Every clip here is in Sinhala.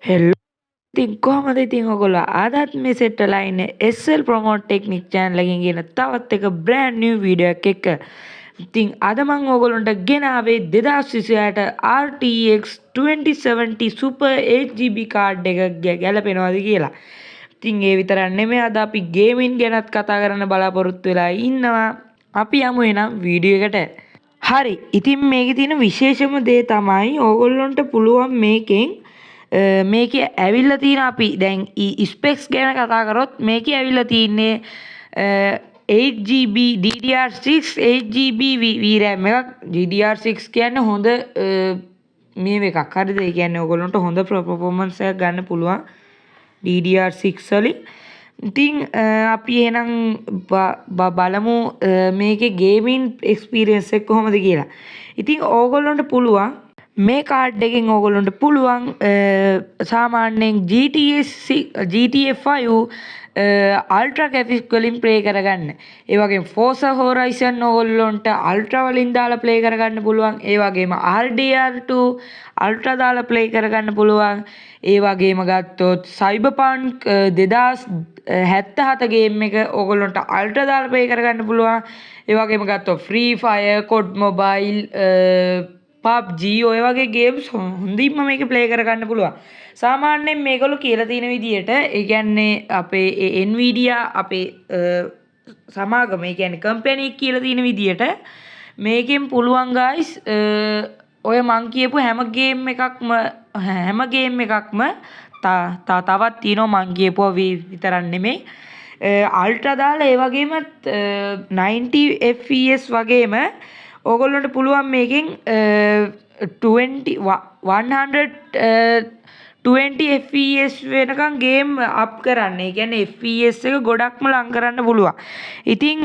හෙල්ලෝ ඉතින් කොහමද ඉතින් ඔයගොල්ලෝ අදත් මේ සෙට් වෙලා ඉන්නේ SL Promote Technique channel එකකින් ගෙන තවත් එක brand new video එකක් එක්ක. ඉතින් අද මම ඔයගොල්ලන්ට ගෙනාවේ 2026ට RTX 2070 Super 8GB card එක ගැලපෙනවද කියලා. ඉතින් ඒ විතරක් නෙමෙයි අද අපි ගේමින් ගැනත් කතා කරන්න බලාපොරොත්තු වෙලා ඉන්නවා. අපි යමු එනම් වීඩියෝ එකට. හරි. ඉතින් මේකේ තියෙන විශේෂම දේ තමයි ඕගොල්ලන්ට පුළුවන් මේකෙන් මේකේ ඇවිල්ලා තියෙන අපි දැන් ස්පෙක්ස් ගැන කතා කරොත් මේකේ ඇවිල්ලා තින්නේ 8GB DDR6 8GB VRAM එකක්. DDR6 කියන්නේ හොඳ මේ එකක්. හරිද? ඒ කියන්නේ ඕගොල්ලන්ට හොඳ performance එකක් ගන්න පුළුවන් DDR6 වලින්. ඉතින් අපි එහෙනම් බලමු මේකේ ගේමින් එක්ස්පීරියන්ස් එක කොහොමද කියලා. ඉතින් ඕගොල්ලන්ට පුළුවන් මේ කාඩ් එකෙන් ඕගොල්ලන්ට පුළුවන් සාමාන්‍යයෙන් GTA 5 අල්ට්‍රා ග්‍රැෆික්ස් වලින් ප්ලේ කරගන්න. ඒ වගේම Forza Horizon ඕගොල්ලන්ට අල්ට්‍රා වලින් දාලා ප්ලේ කරගන්න පුළුවන්. ඒ වගේම RDR2 අල්ට්‍රා දාලා ප්ලේ කරගන්න පුළුවන්. ඒ වගේම ගත්තොත් Cyberpunk 2077 ගේම් එක ඕගොල්ලන්ට අල්ට්‍රා දාලා ප්ලේ කරගන්න පුළුවන්. ඒ වගේම ගත්තොත් Free Fire, COD Mobile PUBG ඔය වගේ ගේම්ස් හොඳින්ම මේක ප්ලේ කරගන්න පුළුවන්. සාමාන්‍යයෙන් මේගොල්ලෝ කියලා තියෙන විදිහට ඒ කියන්නේ අපේ Nvidia අපේ සමාගම ඒ කියන්නේ කම්පැනි එක කියලා තියෙන විදිහට මේකෙන් පුළුවන් guys ඔය මං කියපු හැම ගේම් එකක්ම තවත් තියෙනවා මං කියපුවා විතරක් නෙමෙයි අල්ට්‍රා දාලා ඒ වගේම 90 fps වගේම ඕගොල්ලන්ට පුළුවන් මේකෙන් 120 fps වෙනකන් ගේම් අප් කරන්න. ඒ කියන්නේ fps එක ගොඩක්ම ලං කරන්න පුළුවන්. ඉතින්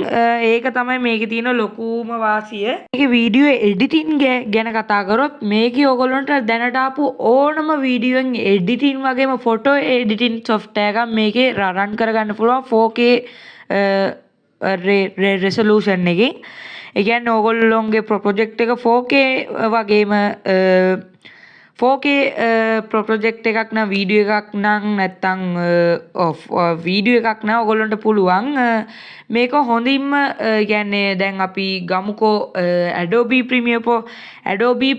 ඒක තමයි මේකේ තියෙන ලොකුම වාසිය. මේකේ වීඩියෝ එඩිටින් ගැන කතා කරොත් මේකේ ඕගොල්ලන්ට දැනට ආපු ඕනම වීඩියෝෙන් එඩිටින් වගේම ෆොටෝ එඩිටින් software එකක් මේකේ රන් කරගන්න පුළුවන් 4K resolution එකකින්. ඒ කියන්නේ ඕගොල්ලොන්ගේ ප්‍රොජෙක්ට් එක 4K වගේම 4K ප්‍රොජෙක්ට් එකක් නම් වීඩියෝ එකක් නම් නැත්තම් වීඩියෝ එකක් නම් ඕගොල්ලන්ට පුළුවන් මේක හොඳින්ම කියන්නේ දැන් අපි ගමුකෝ Adobe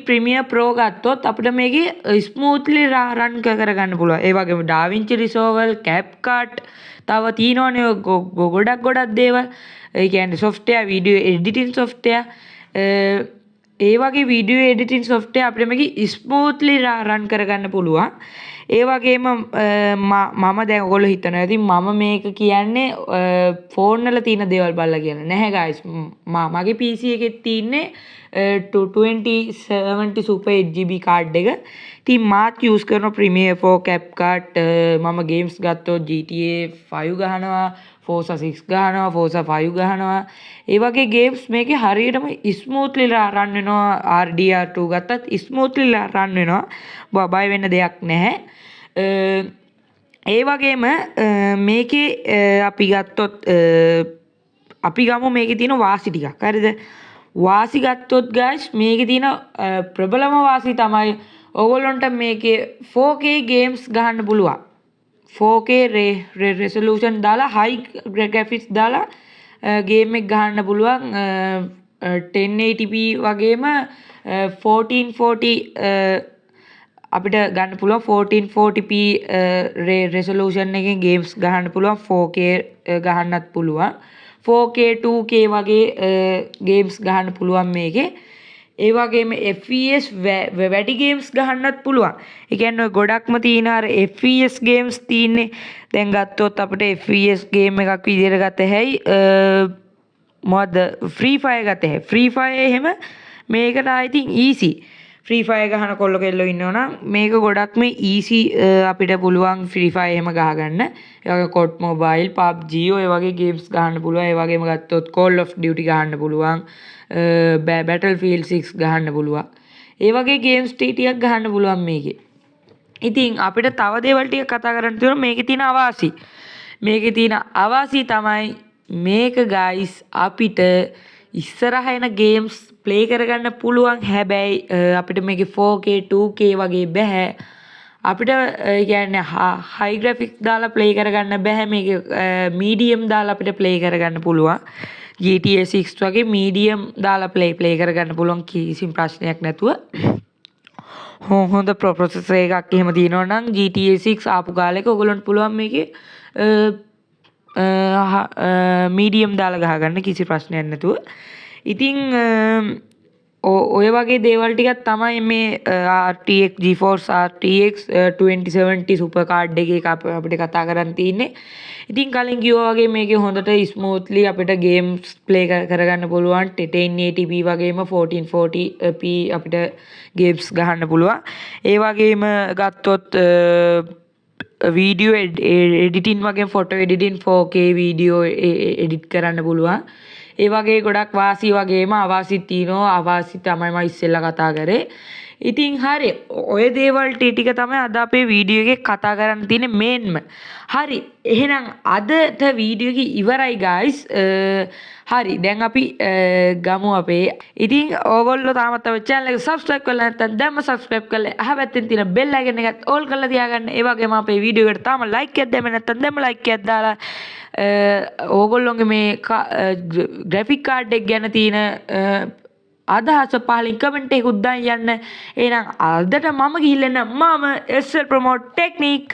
Premiere Pro ගත්තොත් අපිට මේකේ ස්මූත්ලි රන් කරගන්න පුළුවන්. ඒ වගේම DaVinci Resolve, CapCut තව තියෙනවනේ ගොඩක් දේවල්. ඒ කියන්නේ software video editing software ඒ වගේ video editing software අපිට මේක smoothly run කරගන්න පුළුවන්. ඒ වගේම මම දැන් ඔයගොල්ලෝ හිතනවා ඉතින් මම මේක කියන්නේ ෆෝන් වල තියෙන දේවල් බලලා කියලා. නැහැ guys. මගේ PC එකේ තියෙන්නේ 2070 Super 8GB card එක. ඉතින් මාත් use කරන Premiere Pro, CapCut මම games ගත්තොත් GTA 5 ගහනවා, Forza 6 ගහනවා, Forza 5 ගහනවා. ඒ වගේ games මේකේ හරියටම smoothly run වෙනවා. RDR2 ගත්තත් smoothly run වෙනවා. බය වෙන්න දෙයක් නැහැ. ඒ වගේම මේකේ අපි ගත්තොත් අපි ගමු මේකේ තියෙන වාසි ටිකක්. හරිද? වාසි ගත්තොත් guys මේකේ තියෙන ප්‍රබලම වාසි තමයි ඕගොල්ලන්ට මේකේ 4K games ගහන්න පුළුවන්. 4K resolution දාලා high graphics දාලා game එක ගහන්න පුළුවන් 1080p වගේම 1440 අපිට ගන්න පුළුවන් 1440p resolution එකෙන් games ගහන්න පුළුවන් 4K ගහන්නත් පුළුවන් 4K 2K වගේ games ගහන්න පුළුවන් මේකේ. ඒ වගේම FPS වැඩි games ගහන්නත් පුළුවන්. ඒ කියන්නේ ගොඩක්ම තියෙන අර FPS games තියෙන්නේ. දැන් ගත්තොත් අපිට FPS game එකක් විදිහට ගත හැයි මොකද Free Fire ගත හැයි. Free Fire එහෙම මේකට ආයි තින් easy. Free Fire ගහන කොල්ල කෙල්ලෝ ඉන්නවනම් මේක ගොඩක්ම easy අපිට පුළුවන් Free Fire එහෙම ගහගන්න. ඒ වගේ COD Mobile, PUBG ඔය වගේ games ගහන්න පුළුවන්. ඒ වගේම ගත්තොත් Call of Duty ගහන්න පුළුවන්. Battlefield 6 ගහන්න පුළුවන්. ඒ වගේ games ටිකක් ගහන්න පුළුවන් මේකේ. ඉතින් අපිට තව දේවල් ටික කතා කරන්න තියෙනවා මේකේ තියෙන අවාසි. මේකේ තියෙන අවාසි තමයි මේක guys අපිට ඉස්සරහ එන games play කරගන්න පුළුවන්. හැබැයි අපිට මේකේ 4K 2K වගේ බෑ. අපිට කියන්නේ හයි ග්‍රැෆික්ස් දාලා ප්ලේ කරගන්න බෑ මේක මීඩියම් දාලා අපිට ප්ලේ කරගන්න පුළුවන් GTA 6 වගේ මීඩියම් දාලා ප්ලේ කරගන්න පුළුවන් කිසිම ප්‍රශ්නයක් නැතුව හොඳ ප්‍රොසෙසර් එකක් එහෙම තියෙනවා නම් GTA 6 ආපු කාලෙක ඔයගොල්ලන්ට පුළුවන් මේකේ මීඩියම් දාලා ගහගන්න කිසි ප්‍රශ්නයක් නැතුව. ඉතින් ඔය වගේ දේවල් ටිකක් තමයි මේ RTX GeForce RTX 2070 super card එකේ අපිට කතා කරන් තියෙන්නේ. ඉතින් කලින් කිව්වා වගේ මේකේ හොඳට ස්මූත්ලි අපිට ගේම්ස් ප්ලේ කරගන්න පුළුවන් 1080p වගේම 1440p අපිට ගේම්ස් ගහන්න පුළුවන්. ඒ වගේම ගත්තොත් වීඩියෝ එඩිටින් වගේ photo editing 4K video edit කරන්න පුළුවන්. ඒ වගේ ගොඩක් වාසි වගේම අවාසිත් තියෙනවා. අවාසි තමයි මම ඉස්සෙල්ලා කතා කරේ. ඉතින් හරි ඔය දේවල් ටික තමයි අද අපේ වීඩියෝ එකේ කතා කරන්න තියෙන්නේ මේන්ම. හරි එහෙනම් අදට වීඩියෝ එක ඉවරයි guys. හරි දැන් අපි ගමු අපේ. ඉතින් ඕගොල්ලෝ තාමත් අපේ channel එක subscribe කරලා නැත්නම් දැන්ම subscribe කරලා අහවැත්තෙන් තියෙන bell icon එකත් all කරලා තියාගන්න. ඒ වගේම අපේ වීඩියෝ එකට තාම like එකක් දැම්මේ නැත්නම් දැන්ම like එකක් දාලා ඕගොල්ලෝගේ මේ ග්‍රැෆික් කාඩ් එක ගැන තියෙන අදහස පහලින් කමෙන්ට් එකකුත් දාන්න යන්න. එහෙනම් අදට මම ගිහිල්ලා මම SL Promote Technique